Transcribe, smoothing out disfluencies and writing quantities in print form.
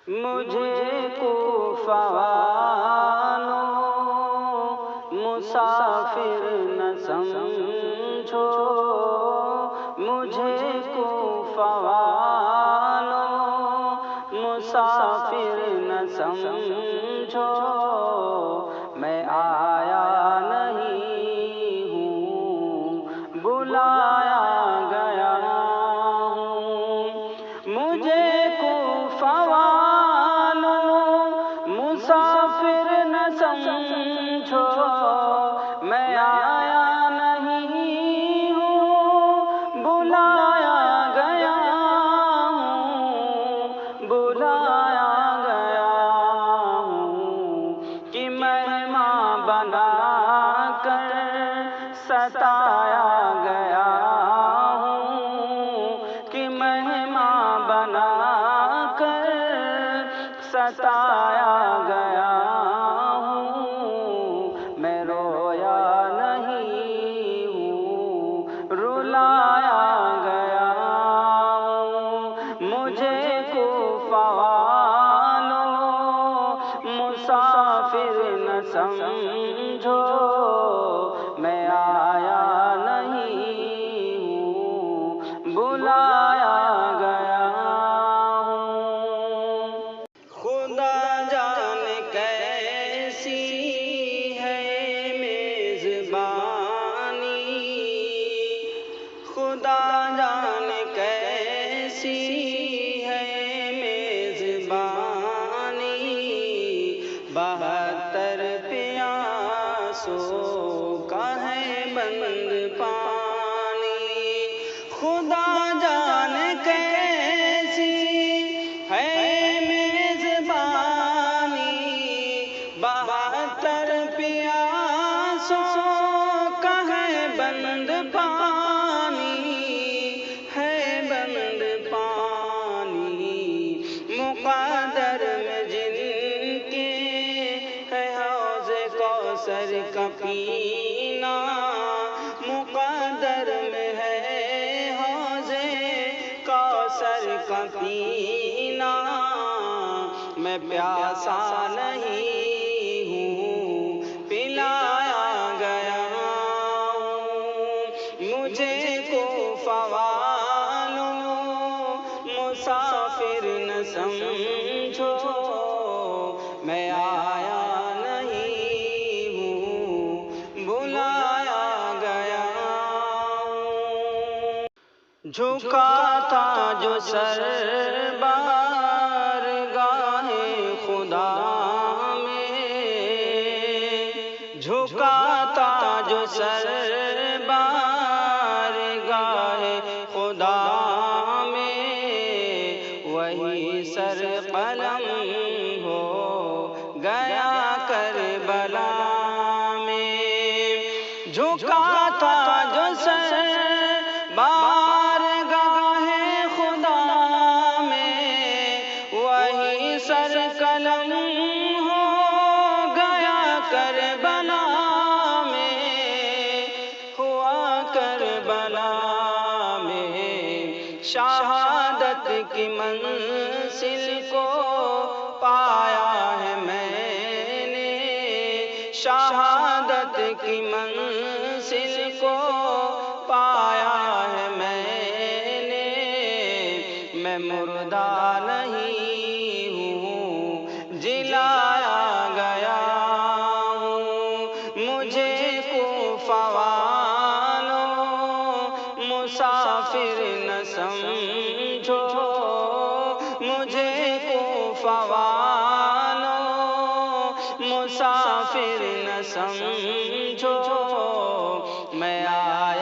مجھے کوفہ والوں مسافر نہ سمجھو، مجھے کوفہ والوں مسافر نہ سمجھو، میں آیا نہیں ہوں بلایا گیا ہوں، مجھے کوفہ مسافر نہ سمجھو، میں آیا نہیں ہوں بلایا گیا ہوں، بلایا گیا ہوں، کہ مہمان بنا کر ستایا گیا ہوں، کہ مہمان بنا کر ستایا گیا ہوں، میں رویا نہیں ہوں رلایا گیا ہوں، مجھے کوفہ والوں مسافر نہ سمجھو، میں آیا نہیں ہوں بلایا گیا ہوں، خدا جانے کیسی ہے میزبانی، خدا جانے کیسی ہے میزبانی، 72 پیاسوں کا ہے بند پانی، خدا جانے کیسی ہے میزبانی، 72 پیاسوں کا ہے بند پانی، ہے بند پانی، مقدر میں جن کے ہے حوض کوثر کا پینا، مقدر میں ہے حوض کوثر کا پینا، میں پیاسا نہیں ہوں پلایا گیا ہوں، مجھے کوفہ والوں مسافر نہ سمجھو، میں آیا نہیں ہوں بلایا گیا ہوں، جھکا تھا جو سر بارگاہ خدا میں، جھکا تھا جو سر بارگاہ خدا میں، وہی سر قلم ہو گیا کربلا میں، جھکا تھا جو سر بارگاہ خدا میں، وہی سر قلم ہو گیا کربلا میں، ہوا کربلا میں، شہادت کی منزل کو پایا ہے میں نے، شہادت کی منزل کو پایا ہے میں نے، میں مردہ نہیں ہوں جلایا گیا ہوں، مجھے کوفہ والوں مسافر نہ سمجھو، مجھے کوفہ والوں مسافر نہ سمجھو، میں آیا